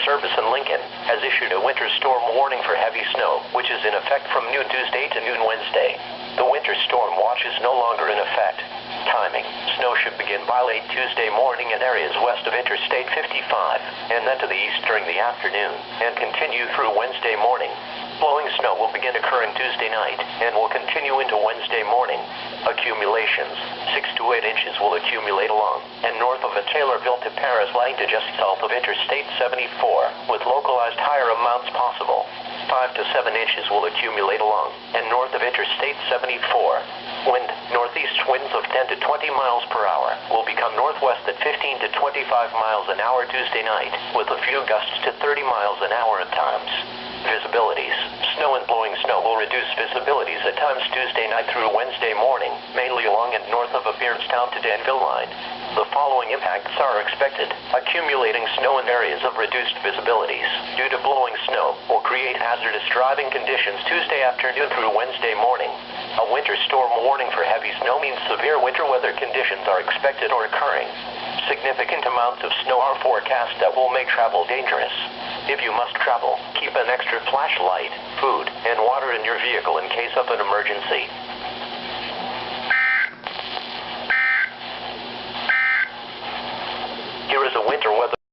Service in Lincoln has issued a winter storm warning for heavy snow, which is in effect from noon Tuesday to noon Wednesday. The winter storm watch is no longer in effect. Timing: snow should begin by late Tuesday morning in areas west of Interstate 55, and then to the east during the afternoon, and continue through Wednesday morning. Blowing snow will begin occurring Tuesday night, and will continue into Wednesday morning. Accumulations: 6 to 8 inches will accumulate along and north of the Taylorville to Paris line to just south of Interstate 74, with localized higher amounts possible. 5 to 7 inches will accumulate along and north of Interstate 74. Wind: northeast winds of 10 to 20 miles per hour will become northwest at 15 to 25 miles an hour Tuesday night, with a few gusts to 30 miles an hour at times. Visibilities: snow and blowing snow will reduce visibilities at times Tuesday night through Wednesday morning, mainly along and north of the Beardstown to Danville line. The following impacts are expected. Accumulating snow in areas of reduced visibilities due to blowing snow will create hazardous driving conditions Tuesday afternoon through Wednesday morning. A winter storm warning for heavy snow means severe winter weather conditions are expected or occurring. Significant amounts of snow are forecast that will make travel dangerous. If you must travel, keep an extra flashlight, food, and water in your vehicle in case of an emergency. Here is a winter weather